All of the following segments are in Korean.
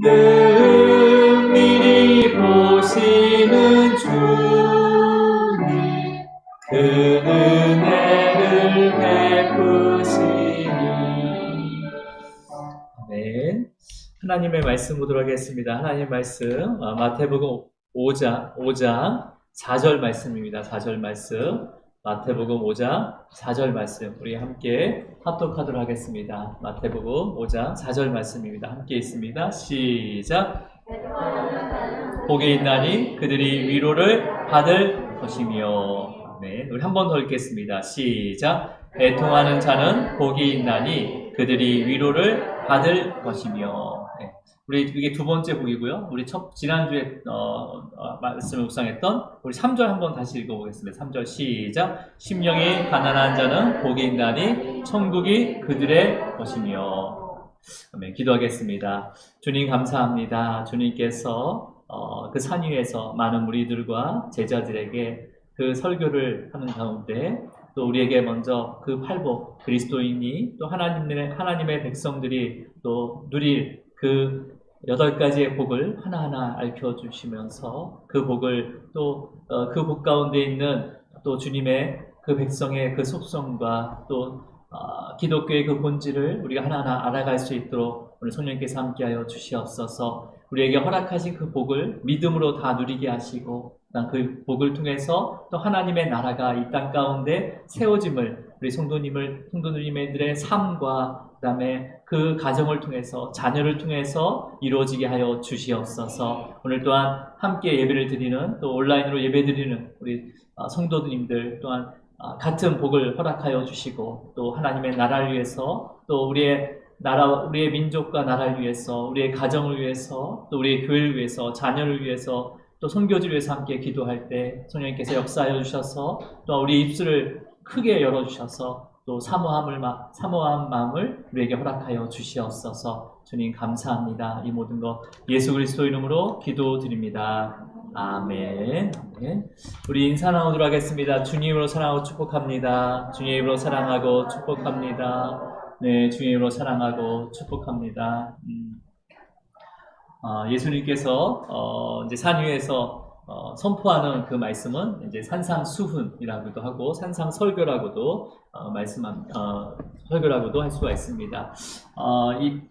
은밀히 보시는 주님, 그 은혜를 베푸시니. 아멘. 하나님의 말씀 보도록 하겠습니다. 하나님의 말씀 마태복음 5장 4절 말씀입니다. 4절 말씀, 마태복음 5장 4절 말씀, 우리 함께 합독하도록 하겠습니다. 마태복음 5장 4절 말씀입니다. 함께 있습니다. 시작. 복이 있나니 그들이 위로를 받을 것이며. 아멘. 우리 한 번 더 읽겠습니다. 시작. 애통하는 자는 복이 있나니 그들이 위로를 받을 것이며. 네. 우리 이게 두 번째 복이고요. 우리 지난주에 말씀을 묵상했던 우리 3절 한번 다시 읽어보겠습니다. 3절 시작. 심령이 가난한 자는 복이 있나니 천국이 그들의 것이며. 아멘. 기도하겠습니다. 주님 감사합니다. 주님께서 그 산 위에서 많은 무리들과 제자들에게 그 설교를 하는 가운데 또 우리에게 먼저 그 팔복, 그리스도인이 또 하나님의 백성들이 또 누릴 그 8가지의 복을 하나하나 알려주시면서 그 복을 또 그 복 가운데 있는 또 주님의 그 백성의 그 속성과 또 기독교의 그 본질을 우리가 하나하나 알아갈 수 있도록 오늘 성령님께서 함께하여 주시옵소서. 우리에게 허락하신 그 복을 믿음으로 다 누리게 하시고 그 복을 통해서 또 하나님의 나라가 이 땅 가운데 세워짐을 우리 성도님들의 삶과 그 다음에 그 가정을 통해서 자녀를 통해서 이루어지게 하여 주시옵소서. 오늘 또한 함께 예배를 드리는 또 온라인으로 예배 드리는 우리 성도님들 또한 같은 복을 허락하여 주시고 또 하나님의 나라를 위해서 또 우리의 민족과 나라를 위해서 우리의 가정을 위해서 또 우리의 교회를 위해서 자녀를 위해서 또 선교지를 위해서 함께 기도할 때 성령님께서 역사하여 주셔서 또 우리 입술을 크게 열어주셔서 또 사모한 마음을 우리에게 허락하여 주시옵소서. 주님 감사합니다. 이 모든 것 예수 그리스도 이름으로 기도드립니다. 아멘. 아멘. 우리 인사 나누도록 하겠습니다. 주님으로 사랑하고 축복합니다. 주님으로 사랑하고 축복합니다. 네, 주님으로 사랑하고 축복합니다. 예수님께서 이제 산 위에서 선포하는 그 말씀은 이제 산상수훈이라고도 하고 산상설교라고도 설교라고도 할 수가 있습니다.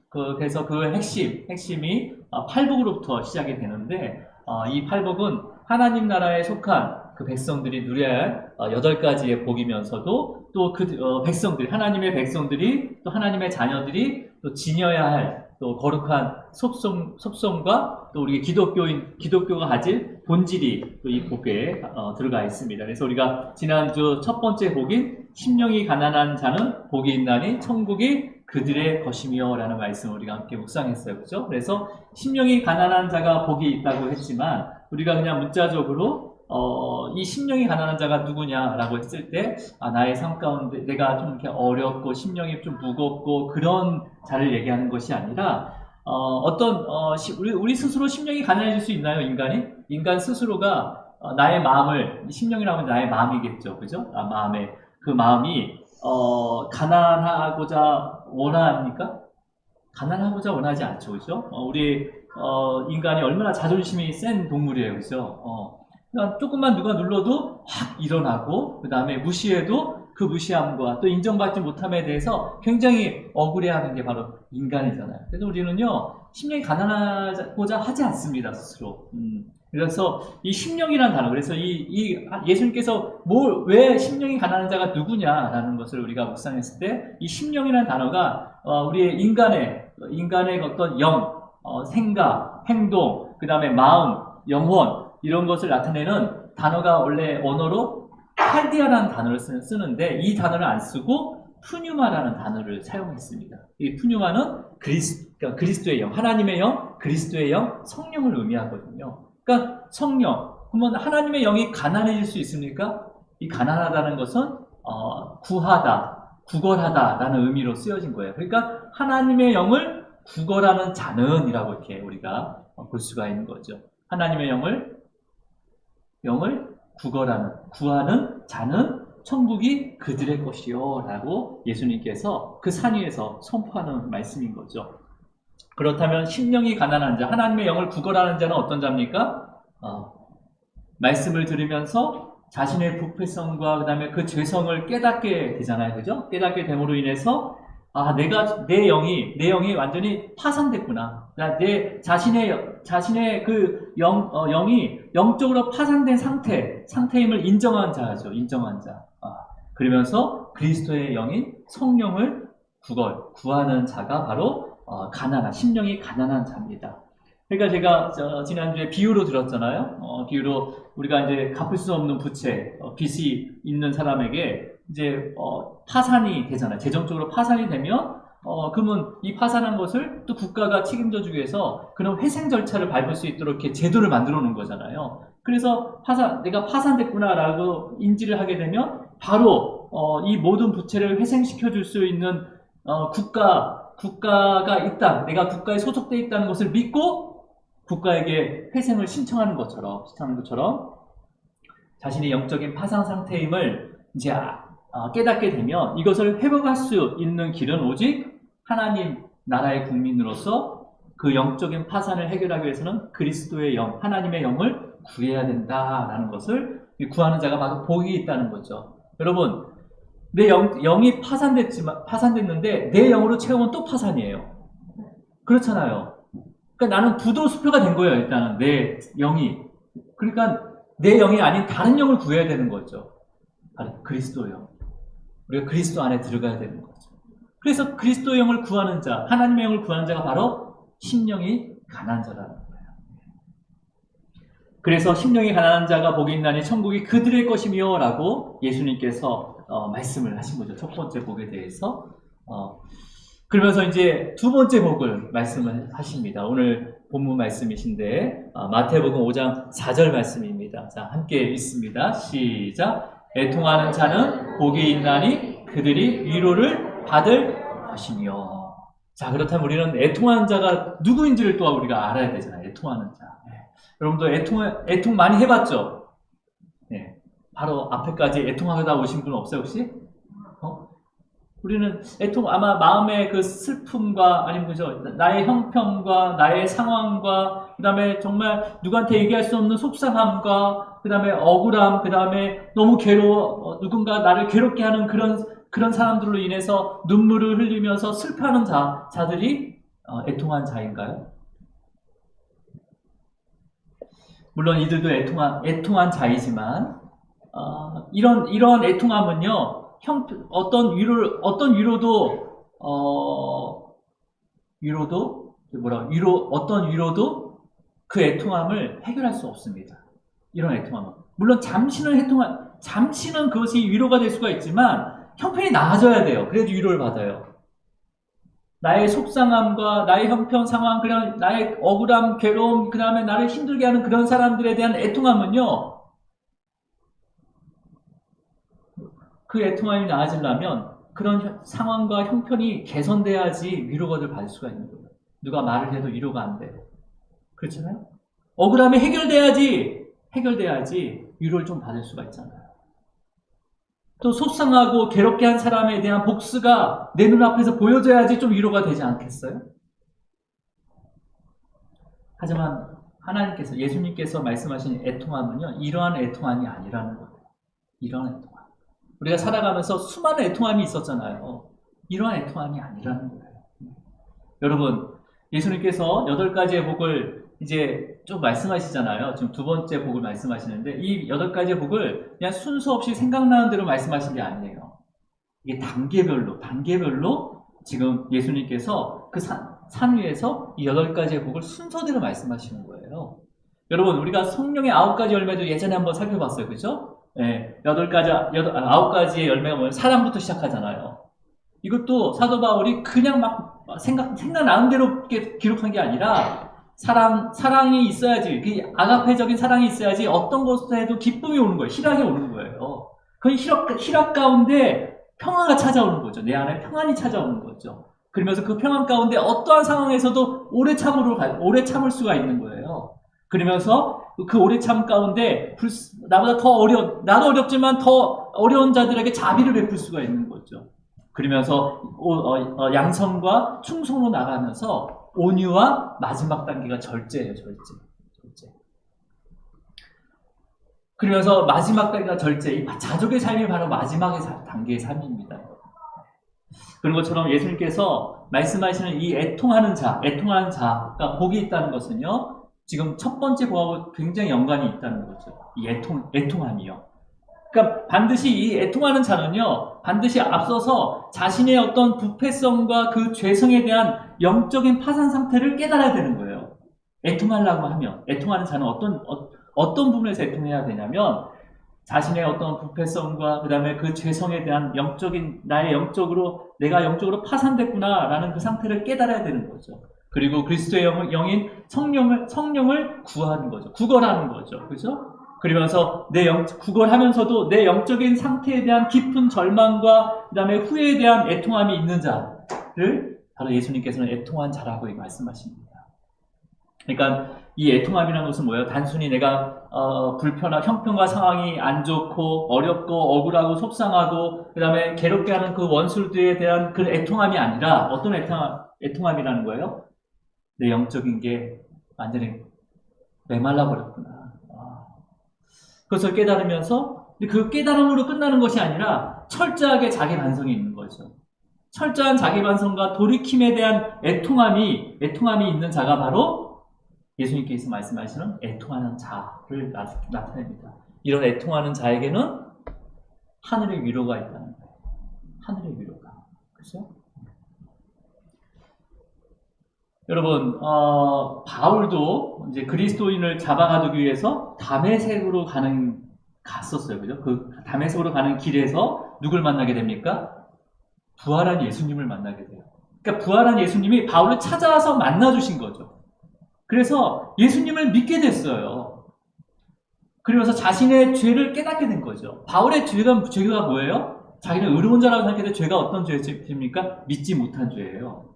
그래서 그 핵심이 팔복으로부터 시작이 되는데 이 팔복은 하나님 나라에 속한 그 백성들이 누려야 할 8가지의 복이면서도 또 그 백성들, 하나님의 백성들이 또 하나님의 자녀들이 또 지녀야 할 또 거룩한 속성과 또 우리 기독교가 가질 본질이 또 이 복에 들어가 있습니다. 그래서 우리가 지난주 첫 번째 복인 심령이 가난한 자는 복이 있나니 천국이 그들의 것이며 라는 말씀을 우리가 함께 묵상했어요. 그죠? 그래서 심령이 가난한 자가 복이 있다고 했지만 우리가 그냥 문자적으로 이 심령이 가난한 자가 누구냐라고 했을 때 나의 삶 가운데 내가 좀 이렇게 어렵고 심령이 좀 무겁고 그런 자를 얘기하는 것이 아니라 우리 스스로 심령이 가난해질 수 있나요? 인간 스스로가 나의 마음을, 심령이라고 하면 나의 마음이겠죠. 그죠? 그 마음이 가난하고자 원합니까? 가난하고자 원하지 않죠. 그죠? 우리 인간이 얼마나 자존심이 센 동물이에요. 그죠? 그러니까 조금만 누가 눌러도 확 일어나고 그 다음에 무시해도 그 무시함과 또 인정받지 못함에 대해서 굉장히 억울해하는 게 바로 인간이잖아요. 그래서 우리는요 심령이 가난하고자 하지 않습니다 스스로. 그래서 이 심령이라는 단어, 그래서 예수님께서 왜 심령이 가난한 자가 누구냐라는 것을 우리가 묵상했을 때 이 심령이라는 단어가 우리의 인간의 어떤 생각, 행동, 그 다음에 마음, 영혼 이런 것을 나타내는 단어가 원래 언어로 칼디아라는 단어를 쓰는데 이 단어를 안 쓰고 푸뉴마라는 단어를 사용했습니다. 이 푸뉴마는 그리스도의 영, 하나님의 영, 그리스도의 영, 성령을 의미하거든요. 그러니까 성령, 그러면 하나님의 영이 가난해질 수 있습니까? 이 가난하다는 것은 구하다, 구걸하다라는 의미로 쓰여진 거예요. 그러니까 하나님의 영을 구걸하는 자는 이라고 이렇게 우리가 볼 수가 있는 거죠. 하나님의 영을 구하는 자는 천국이 그들의 것이요 라고 예수님께서 그 산 위에서 선포하는 말씀인 거죠. 그렇다면 심령이 가난한 자, 하나님의 영을 구걸하는 자는 어떤 자입니까? 말씀을 들으면서 자신의 부패성과 그 다음에 그 죄성을 깨닫게 되잖아요. 그죠? 깨닫게 됨으로 인해서 내 영이 완전히 파산됐구나. 내 자신의 그 영이 영적으로 파산된 상태임을 인정한 자죠. 인정한 자. 그러면서 그리스도의 영인 성령을 구하는 자가 바로 심령이 가난한 자입니다. 그러니까 제가 지난주에 비유로 들었잖아요. 비유로 우리가 이제 갚을 수 없는 부채, 빚이 있는 사람에게 이제 파산이 되잖아요. 재정적으로 파산이 되면 그러면 이 파산한 것을 또 국가가 책임져 주기 위해서 그런 회생 절차를 밟을 수 있도록 이렇게 제도를 만들어 놓은 거잖아요. 그래서 내가 파산됐구나라고 인지를 하게 되면 바로 이 모든 부채를 회생시켜 줄 수 있는 국가가 있다. 내가 국가에 소속돼 있다는 것을 믿고 국가에게 회생을 신청하는 것처럼 자신의 영적인 파산 상태임을 이제 깨닫게 되면 이것을 회복할 수 있는 길은 오직 하나님 나라의 국민으로서 그 영적인 파산을 해결하기 위해서는 그리스도의 영, 하나님의 영을 구해야 된다라는 것을 구하는 자가 바로 복이 있다는 거죠. 여러분, 내 영이 파산됐는데 내 영으로 채우면 또 파산이에요. 그렇잖아요. 그러니까 나는 부도수표가 된 거예요. 일단은 내 영이. 그러니까 내 영이 아닌 다른 영을 구해야 되는 거죠. 바로 그리스도 영. 우리가 그리스도 안에 들어가야 되는 거죠. 그래서 그리스도의 영을 구하는 자, 하나님의 영을 구하는 자가 바로 심령이 가난한 자라는 거예요. 그래서 심령이 가난한 자가 복이 있나니 천국이 그들의 것이며 라고 예수님께서 말씀을 하신 거죠. 첫 번째 복에 대해서. 그러면서 이제 두 번째 복을 말씀을 하십니다. 오늘 본문 말씀이신데 마태복음 5장 4절 말씀입니다. 자, 함께 읽습니다. 시작. 애통하는 자는 복이 있나니 그들이 위로를 받을 것이며. 자, 그렇다면 우리는 애통하는 자가 누구인지를 또 우리가 알아야 되잖아요. 애통하는 자. 여러분도 애통 많이 해봤죠? 네. 바로 앞에까지 애통하다 오신 분 없어요, 혹시? 우리는 아마 마음의 그 슬픔과, 아니면 그죠? 나의 형편과, 나의 상황과, 그 다음에 정말 누구한테 얘기할 수 없는 속상함과, 그 다음에 억울함, 그 다음에 너무 괴로워, 누군가 나를 괴롭게 하는 그런 사람들로 인해서 눈물을 흘리면서 슬퍼하는 자들이 애통한 자인가요? 물론 이들도 애통한 자이지만, 이런 애통함은요, 어떤 위로도 그 애통함을 해결할 수 없습니다. 이런 애통함은. 물론 잠시는 그것이 위로가 될 수가 있지만, 형편이 나아져야 돼요. 그래도 위로를 받아요. 나의 속상함과 나의 형편 상황, 그냥 나의 억울함, 괴로움, 그 다음에 나를 힘들게 하는 그런 사람들에 대한 애통함은요, 그 애통함이 나아지려면 그런 상황과 형편이 개선돼야지 위로가 받을 수가 있는 거예요. 누가 말을 해도 위로가 안 돼요. 그렇잖아요? 억울함이 해결돼야지 위로를 좀 받을 수가 있잖아요. 또 속상하고 괴롭게 한 사람에 대한 복수가 내 눈앞에서 보여져야지 좀 위로가 되지 않겠어요? 하지만 예수님께서 말씀하신 애통함은요, 이러한 애통함이 아니라는 거예요. 이러한 애통함. 우리가 살아가면서 수많은 애통함이 있었잖아요. 이러한 애통함이 아니라는 거예요. 여러분, 예수님께서 8가지의 복을 이제 좀 말씀하시잖아요. 지금 두 번째 복을 말씀하시는데 이 8가지의 복을 그냥 순서 없이 생각나는 대로 말씀하신 게 아니에요. 이게 단계별로 지금 예수님께서 그 산 위에서 이 8가지의 복을 순서대로 말씀하시는 거예요. 여러분, 우리가 성령의 9가지 열매도 예전에 한번 살펴봤어요. 그죠? 네, 9가지의 열매가 뭐예요? 사랑부터 시작하잖아요. 이것도 사도 바울이 그냥 막 생각나는 대로 기록한 게 아니라 사랑이 있어야지, 그 아가페적인 사랑이 있어야지 어떤 것에도 기쁨이 오는 거예요. 희락이 오는 거예요. 그 희락 가운데 평화가 찾아오는 거죠. 내 안에 평안이 찾아오는 거죠. 그러면서 그 평안 가운데 어떠한 상황에서도 오래 참을 수가 있는 거예요. 그러면서 그 오래 참 가운데 나보다 나도 어렵지만 더 어려운 자들에게 자비를 베풀 수가 있는 거죠. 그러면서 양성과 충성으로 나가면서 온유와 마지막 단계가 절제예요. 절제. 그러면서 마지막 단계가 절제. 이 자족의 삶이 바로 마지막의 단계의 삶입니다. 그런 것처럼 예수님께서 말씀하시는 이 애통하는 자가 복이 있다는 것은요, 지금 첫 번째 복하고 굉장히 연관이 있다는 거죠. 이 애통함이요. 그러니까 반드시 이 애통하는 자는요, 반드시 앞서서 자신의 어떤 부패성과 그 죄성에 대한 영적인 파산 상태를 깨달아야 되는 거예요. 애통하려고 하면, 애통하는 자는 어떤 부분에서 애통해야 되냐면, 자신의 어떤 부패성과 그 다음에 그 죄성에 대한 내가 영적으로 파산됐구나라는 그 상태를 깨달아야 되는 거죠. 그리고 그리스도의 영인 성령을 구하는 거죠. 구걸하는 거죠. 그죠? 그러면서 구걸하면서도 내 영적인 상태에 대한 깊은 절망과 그 다음에 후회에 대한 애통함이 있는 자를 바로 예수님께서는 애통한 자라고 말씀하십니다. 그러니까 이 애통함이라는 것은 뭐예요? 단순히 내가 형편과 상황이 안 좋고 어렵고 억울하고 속상하고 그 다음에 괴롭게 하는 그 원수들에 대한 그 애통함이 아니라 어떤 애통함이라는 거예요? 내 영적인 게 완전히 메말라 버렸구나. 그것을 깨달으면서 그 깨달음으로 끝나는 것이 아니라 철저하게 자기 반성이 있는 거죠. 철저한 자기 반성과 돌이킴에 대한 애통함이 있는 자가 바로 예수님께서 말씀하시는 애통하는 자를 나타냅니다. 이런 애통하는 자에게는 하늘의 위로가 있다는 거예요. 하늘의 위로가. 그렇죠? 여러분, 바울도 이제 그리스도인을 잡아가두기 위해서 다메섹으로 갔었어요. 그죠? 그 다메섹으로 가는 길에서 누굴 만나게 됩니까? 부활한 예수님을 만나게 돼요. 그러니까 부활한 예수님이 바울을 찾아와서 만나주신 거죠. 그래서 예수님을 믿게 됐어요. 그러면서 자신의 죄를 깨닫게 된 거죠. 바울의 죄가 뭐예요? 자기는 의로운 자라고 생각했는데 죄가 어떤 죄입니까? 믿지 못한 죄예요.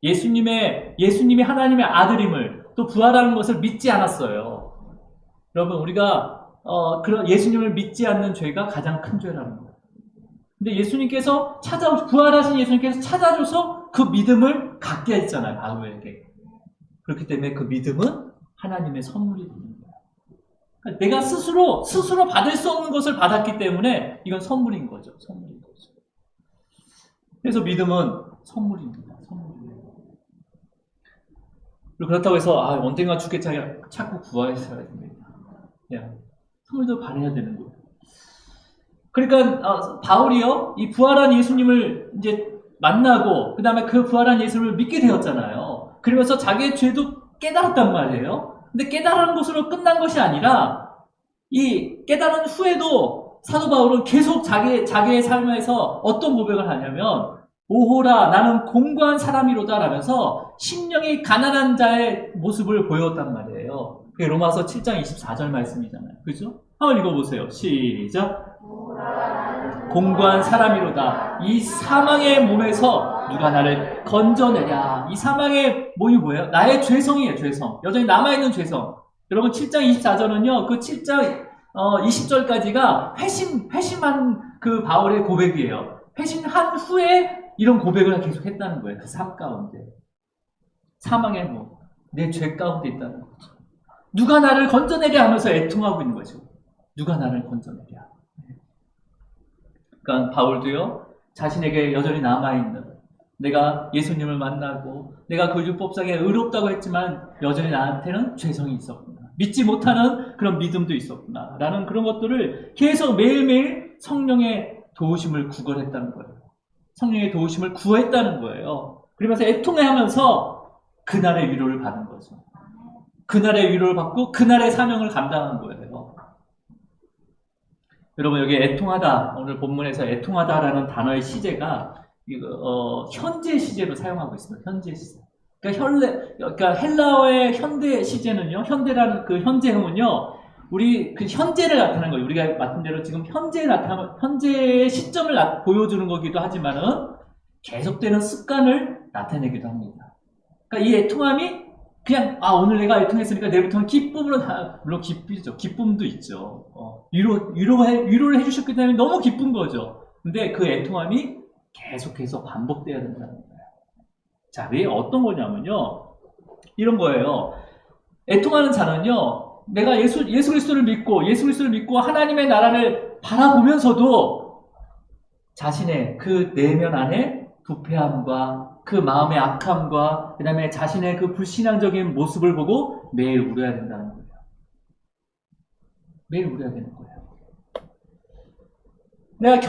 예수님이 하나님의 아들임을 또 부활하는 것을 믿지 않았어요. 여러분, 우리가 그런 예수님을 믿지 않는 죄가 가장 큰 죄라는 거예요. 근데 예수님께서 부활하신 예수님께서 찾아줘서 그 믿음을 갖게 했잖아요, 바울에게. 그렇기 때문에 그 믿음은 하나님의 선물이 되는 거예요. 그러니까 내가 스스로 받을 수 없는 것을 받았기 때문에 이건 선물인 거죠. 선물인 거죠. 그래서 믿음은 선물입니다. 선물이에요. 그리고 그렇다고 해서 언젠가 죽겠지 자꾸 구하셔야 됩니다. 선물도 바라야 되는 거예요. 그러니까 바울이요, 이 부활한 예수님을 이제 만나고 그 다음에 그 부활한 예수님을 믿게 되었잖아요. 그러면서 자기의 죄도 깨달았단 말이에요. 근데 깨달은 것으로 끝난 것이 아니라 이 깨달은 후에도 사도 바울은 계속 자기의 삶에서 어떤 고백을 하냐면 오호라 나는 공고한 사람이로다 라면서 심령이 가난한 자의 모습을 보였단 말이에요. 그게 로마서 7장 24절 말씀이잖아요. 그죠? 한번 읽어보세요. 시작. 공고한 사람이로다. 이 사망의 몸에서 누가 나를 건져내랴. 이 사망의 몸이 뭐예요? 나의 죄성이에요. 죄성. 여전히 남아있는 죄성. 여러분 7장 24절은요. 그 7장 20절까지가 회심한 그 바울의 고백이에요. 회심한 후에 이런 고백을 계속 했다는 거예요. 그 삶 가운데. 사망의 몸. 내 죄 가운데 있다는 거죠. 누가 나를 건져내랴 하면서 애통하고 있는 거죠. 누가 나를 건져내랴. 그러니까 바울도요, 자신에게 여전히 남아있는, 내가 예수님을 만나고 내가 그 율법상에 의롭다고 했지만 여전히 나한테는 죄성이 있었구나, 믿지 못하는 그런 믿음도 있었구나 라는 그런 것들을 계속 매일매일 성령의 도우심을 구걸했다는 거예요. 성령의 도우심을 구했다는 거예요. 그러면서 애통해하면서 그날의 위로를 받은 거죠. 그날의 위로를 받고 그날의 사명을 감당한 거예요. 여러분, 여기 애통하다, 오늘 본문에서 애통하다라는 단어의 시제가 현재 시제로 사용하고 있습니다. 현재 시제. 그러니까 헬라어의 현대 시제는요, 현대라는 그 현재형은요, 우리 그 현재를 나타내는 거예요. 우리가 맡은 대로 지금 현재의 시점을 보여주는 거기도 하지만은 계속되는 습관을 나타내기도 합니다. 그러니까 이 애통함이 그냥 오늘 내가 애통했으니까 내일부터는 기쁨으로 물론 기쁨도 있죠. 위로를 해주셨기 때문에 너무 기쁜 거죠. 근데 그 애통함이 계속해서 반복돼야 된다는 거예요. 자, 왜 어떤 거냐면요. 이런 거예요. 애통하는 자는요. 내가 예수 그리스도를 믿고 하나님의 나라를 바라보면서도 자신의 그 내면 안에 부패함과 그 마음의 악함과 그 다음에 자신의 그 불신앙적인 모습을 보고 매일 울어야 된다는 거예요. 매일 울어야 되는 거예요. 내가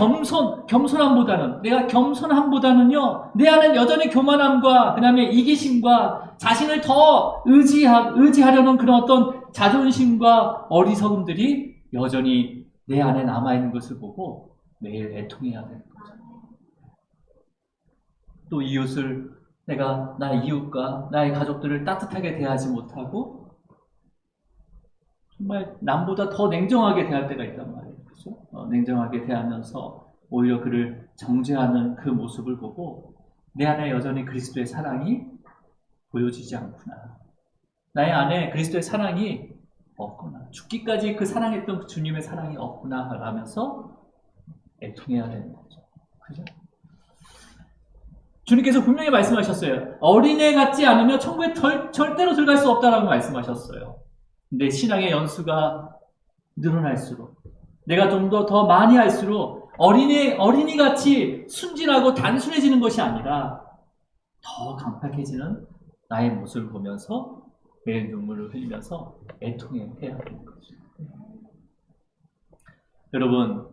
겸손함보다는요, 내 안에 여전히 교만함과, 그 다음에 이기심과, 자신을 더 의지하려는 그런 어떤 자존심과 어리석음들이 여전히 내 안에 남아있는 것을 보고 매일 애통해야 되는 거죠. 또 이웃을, 나의 이웃과 나의 가족들을 따뜻하게 대하지 못하고, 정말 남보다 더 냉정하게 대할 때가 있단 말이에요. 그렇죠? 냉정하게 대하면서 오히려 그를 정죄하는 그 모습을 보고 내 안에 여전히 그리스도의 사랑이 보여지지 않구나. 나의 안에 그리스도의 사랑이 없구나. 죽기까지 그 사랑했던 주님의 사랑이 없구나 하면서 애통해야 되는 거죠. 그죠? 주님께서 분명히 말씀하셨어요. 어린애 같지 않으면 천국에 절대로 들어갈 수 없다라고 말씀하셨어요. 내 신앙의 연수가 늘어날수록, 내가 좀 더 많이 할수록 어린이같이 순진하고 단순해지는 것이 아니라 더 강팍해지는 나의 모습을 보면서 매일 눈물을 흘리면서 애통해야 되는 거죠. 여러분,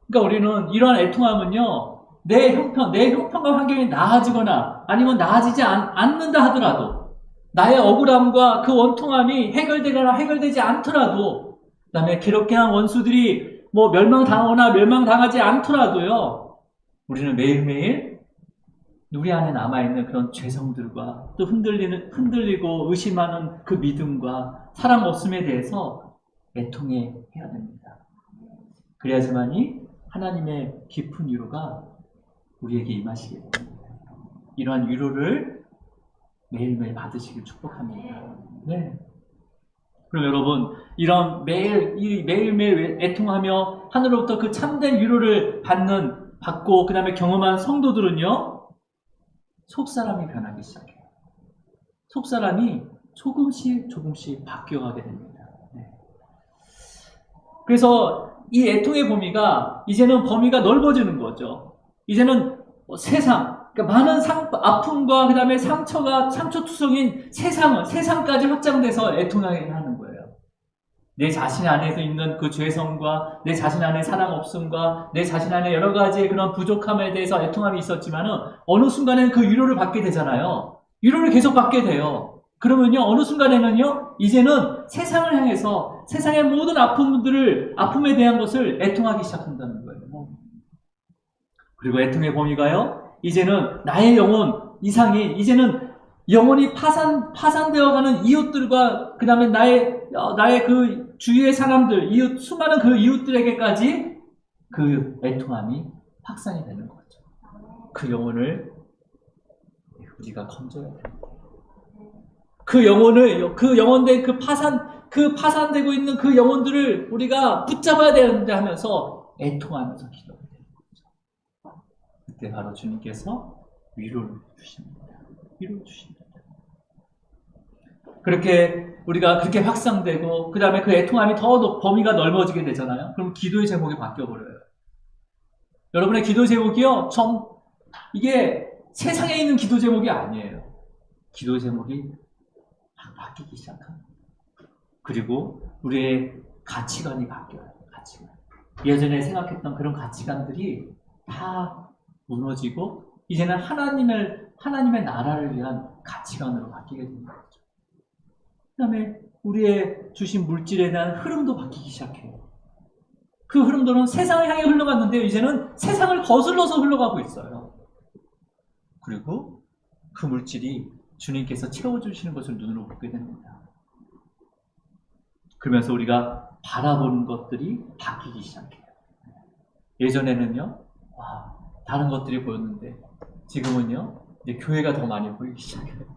그러니까 우리는 이러한 애통함은요, 내 형편과 환경이 나아지거나 아니면 나아지지 않는다 하더라도, 나의 억울함과 그 원통함이 해결되거나 해결되지 않더라도, 그 다음에 괴롭게 한 원수들이 멸망당하거나 멸망당하지 않더라도요, 우리는 매일매일 우리 안에 남아있는 그런 죄성들과 또 흔들리고 의심하는 그 믿음과 사랑 없음에 대해서 애통해야 됩니다. 그래야지만이 하나님의 깊은 위로가 우리에게 임하시게 됩니다. 이러한 위로를 매일매일 받으시길 축복합니다. 네. 그럼 여러분, 이런 매일매일 애통하며 하늘로부터 그 참된 위로를 받고 그 다음에 경험한 성도들은요, 속사람이 변하기 시작해요. 속사람이 조금씩 바뀌어가게 됩니다. 네. 그래서 이 애통의 이제는 범위가 넓어지는 거죠. 이제는 세상, 그러니까 많은 아픔과 그 다음에 상처투성인 세상까지 확장돼서 애통하게 하는 거예요. 내 자신 안에서 있는 그 죄성과 내 자신 안에 사랑 없음과 내 자신 안에 여러 가지의 그런 부족함에 대해서 애통함이 있었지만은 어느 순간에는 그 위로를 받게 되잖아요. 위로를 계속 받게 돼요. 그러면요, 어느 순간에는요, 이제는 세상을 향해서 세상의 모든 아픔에 대한 것을 애통하기 시작한다는 거예요. 그리고 애통의 범위가요, 이제는 나의 영혼 이상이, 이제는 영혼이 파산되어가는 이웃들과, 그 다음에 나의 그 주위의 사람들, 수많은 그 이웃들에게까지 그 애통함이 확산이 되는 거죠. 그 영혼을 우리가 건져야 됩니다. 그 영혼된 파산되고 있는 그 영혼들을 우리가 붙잡아야 되는데 하면서 애통하면서 기도해야 되는 거죠. 그때 바로 주님께서 위로를 주십니다. 우리가 그렇게 확산되고, 그 다음에 그 애통함이 더 범위가 넓어지게 되잖아요. 그럼 기도의 제목이 바뀌어버려요. 여러분의 기도 제목이요, 이게 세상에 있는 기도 제목이 아니에요. 기도 제목이 막 바뀌기 시작합니다. 그리고 우리의 가치관이 바뀌어요. 예전에 생각했던 그런 가치관들이 다 무너지고, 이제는 하나님의 나라를 위한 가치관으로 바뀌게 됩니다. 그 다음에 우리의 주신 물질에 대한 흐름도 바뀌기 시작해요. 그 흐름들은 세상을 향해 흘러갔는데 이제는 세상을 거슬러서 흘러가고 있어요. 그리고 그 물질이 주님께서 채워주시는 것을 눈으로 보게 됩니다. 그러면서 우리가 바라보는 것들이 바뀌기 시작해요. 예전에는요, 다른 것들이 보였는데 지금은요, 이제 교회가 더 많이 보이기 시작해요.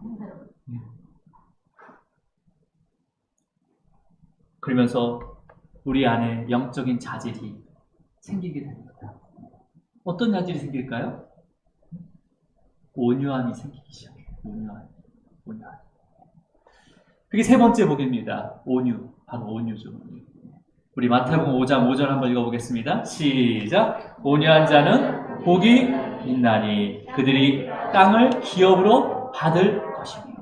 그러면서 우리 안에 영적인 자질이 생기게 됩니다. 어떤 자질이 생길까요? 온유함이 생기기 시작해요. 온유함. 그게 세 번째 복입니다. 온유. 바로 온유죠. 우리 마태복음 5장 5절 한번 읽어보겠습니다. 시작. 온유한 자는 복이 있나니 그들이 땅을 기업으로 받을 것이며.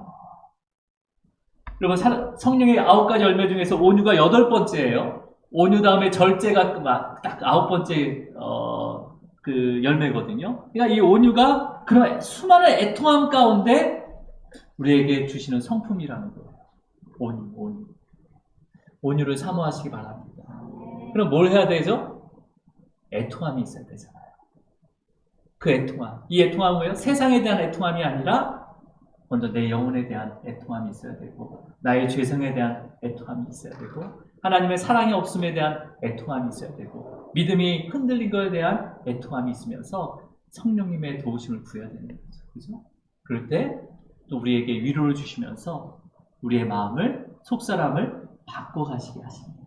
여러분, 성령의 9가지 열매 중에서 온유가 8번째예요. 온유 다음에 절제가 딱 9번째 그 열매거든요. 그러니까 이 온유가 그런 수많은 애통함 가운데 우리에게 주시는 성품이라는 거예요. 온유를 사모하시기 바랍니다. 그럼 뭘 해야 되죠? 애통함이 있어야 되잖아요. 그 애통함. 이 애통함은 뭐예요? 세상에 대한 애통함이 아니라 먼저 내 영혼에 대한 애통함이 있어야 되고, 나의 죄성에 대한 애통함이 있어야 되고, 하나님의 사랑이 없음에 대한 애통함이 있어야 되고, 믿음이 흔들린 것에 대한 애통함이 있으면서 성령님의 도우심을 구해야 되는 거죠. 그죠? 그럴 때 또 우리에게 위로를 주시면서 우리의 마음을, 속사람을 바꿔가시게 하십니다.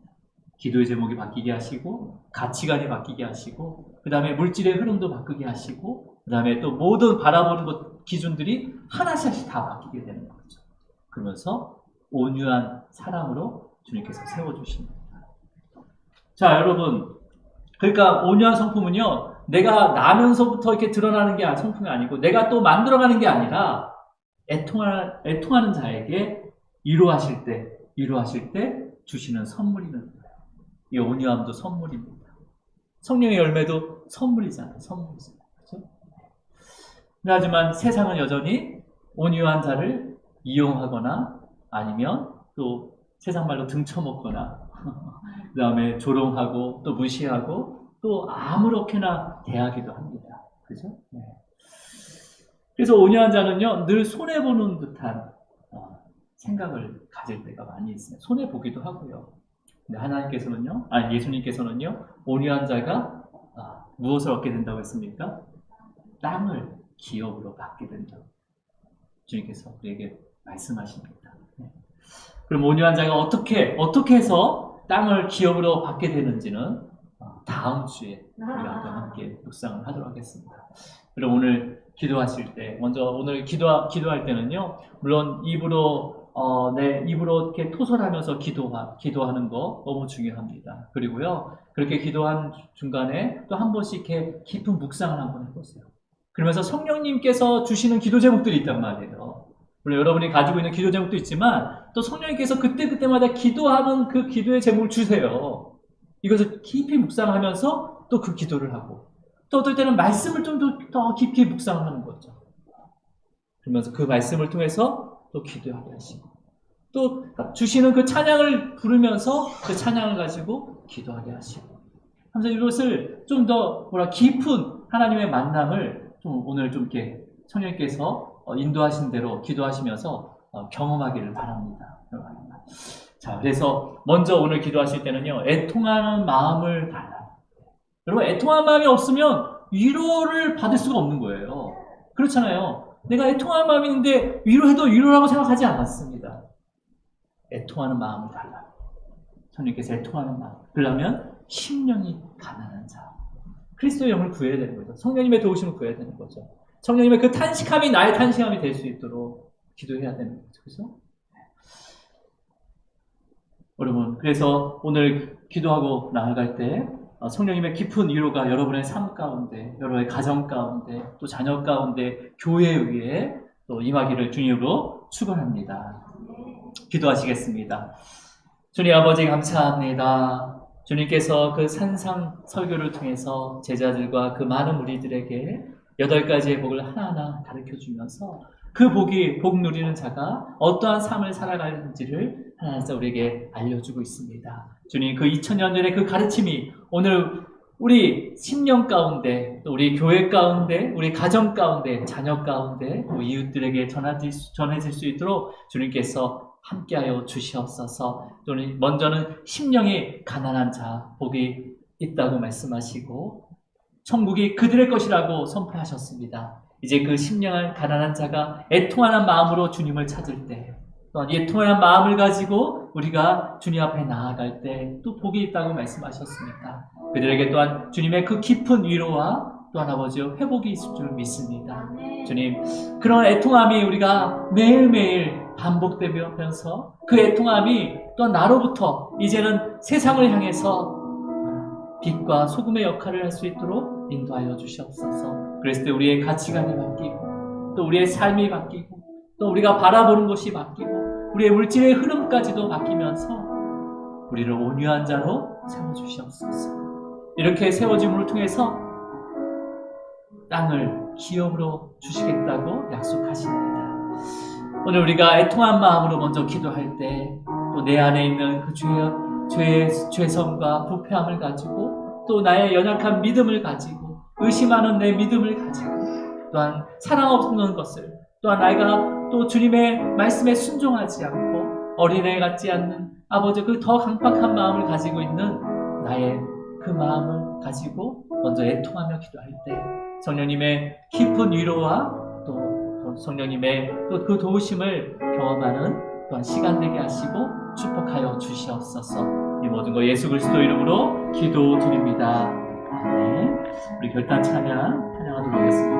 기도의 제목이 바뀌게 하시고, 가치관이 바뀌게 하시고, 그 다음에 물질의 흐름도 바꾸게 하시고, 그 다음에 또 모든 바라보는 것, 기준들이 하나씩 다 바뀌게 되는 거죠. 그러면서 온유한 사람으로 주님께서 세워주십니다. 자, 여러분. 그러니까 온유한 성품은요, 내가 나면서부터 이렇게 드러나는 게 성품이 아니고, 내가 또 만들어가는 게 아니라, 애통하는 자에게 위로하실 때 주시는 선물이는 거예요. 이 온유함도 선물입니다. 성령의 열매도 선물이잖아요. 그렇죠? 하지만 세상은 여전히 온유한 자를 이용하거나 아니면 또 세상 말로 등쳐먹거나 그 다음에 조롱하고 또 무시하고 또 아무렇게나 대하기도 합니다. 그죠? 네. 그래서 온유한 자는요, 늘 손해보는 듯한 생각을 가질 때가 많이 있어요. 손해보기도 하고요. 근데 예수님께서는요, 온유한 자가 무엇을 얻게 된다고 했습니까? 땅을 기업으로 받게 된다고 주님께서 우리에게 말씀하십니다. 그럼 온유한 자가 어떻게 해서 땅을 기업으로 받게 되는지는 다음 주에 우리가 함께 묵상을 하도록 하겠습니다. 그럼 오늘 기도하실 때, 먼저 오늘 기도할 때는요, 물론 입으로 이렇게 토설하면서 기도하는 거 너무 중요합니다. 그리고요, 그렇게 기도한 중간에 또 한 번씩 이렇게 깊은 묵상을 한번 해보세요. 그러면서 성령님께서 주시는 기도 제목들이 있단 말이에요. 물론 여러분이 가지고 있는 기도 제목도 있지만, 또 성령님께서 그때마다 기도하는 그 기도의 제목을 주세요. 이것을 깊이 묵상하면서 또 그 기도를 하고, 또 어떨 때는 말씀을 좀 더 깊이 묵상을 하는 거죠. 그러면서 그 말씀을 통해서 또 기도하게 하시고, 또 주시는 그 찬양을 부르면서 그 찬양을 가지고 기도하게 하시고, 하면서 이것을 좀 더 깊은 하나님의 만남을 오늘 좀 이렇게 성령님께서 인도하신 대로 기도하시면서 경험하기를 바랍니다. 자, 그래서 먼저 오늘 기도하실 때는요, 애통하는 마음을 달라. 여러분, 애통하는 마음이 없으면 위로를 받을 수가 없는 거예요. 그렇잖아요. 내가 애통하는 마음이 있는데 위로해도 위로라고 생각하지 않았습니다. 애통하는 마음을 달라. 성령께서 애통하는 마음. 그러려면 심령이 가난한 자. 그리스도의 영을 구해야 되는 거죠. 성령님의 도우심을 구해야 되는 거죠. 성령님의 그 탄식함이 나의 탄식함이 될 수 있도록 기도해야 되는 거죠. 그래서 여러분, 그래서 오늘 기도하고 나아갈 때 성령님의 깊은 위로가 여러분의 삶 가운데, 여러분의 가정 가운데, 또 자녀 가운데, 교회 위에 또 임하기를 주님으로 축원합니다. 기도하시겠습니다. 주님 아버지 감사합니다. 주님께서 그 산상 설교를 통해서 제자들과 그 많은 무리들에게 8가지의 복을 하나하나 가르쳐주면서 그 복 누리는 자가 어떠한 삶을 살아가는지를 하나하나 우리에게 알려주고 있습니다. 주님, 그 2000년 전의 그 가르침이 오늘 우리 심령 가운데, 또 우리 교회 가운데, 우리 가정 가운데, 자녀 가운데, 이웃들에게 전해질 수 있도록 주님께서 함께하여 주시옵소서. 또는 먼저는 심령이 가난한 자, 복이 있다고 말씀하시고 천국이 그들의 것이라고 선포하셨습니다. 이제 그 심령한 가난한 자가 애통하는 마음으로 주님을 찾을 때, 또한 애통하는 마음을 가지고 우리가 주님 앞에 나아갈 때 또 복이 있다고 말씀하셨습니다. 그들에게 또한 주님의 그 깊은 위로와 또한 아버지 회복이 있을 줄 믿습니다. 주님, 그런 애통함이 우리가 매일매일 반복되면서 그 애통함이 또 나로부터 이제는 세상을 향해서 빛과 소금의 역할을 할 수 있도록 인도하여 주시옵소서. 그랬을 때 우리의 가치관이 바뀌고 또 우리의 삶이 바뀌고 또 우리가 바라보는 것이 바뀌고 우리의 물질의 흐름까지도 바뀌면서 우리를 온유한 자로 세워주시옵소서. 이렇게 세워짐을 통해서 땅을 기업으로 주시겠다고 약속하십니다. 오늘 우리가 애통한 마음으로 먼저 기도할 때 또 내 안에 있는 그 죄성과 부패함을 가지고 또 나의 연약한 믿음을 가지고 의심하는 내 믿음을 가지고 또한 사랑 없는 것을 또한 내가 또 주님의 말씀에 순종하지 않고 어린애 같지 않는 아버지 그 더 강팍한 마음을 가지고 있는 나의 그 마음을 가지고 먼저 애통하며 기도할 때 성령님의 깊은 위로와 또 성령님의 또 그 도우심을 경험하는 또한 시간 되게 하시고 축복하여 주시옵소서. 이 모든 거 예수 그리스도 이름으로 기도드립니다. 아멘. 우리 결단 찬양하도록 하겠습니다.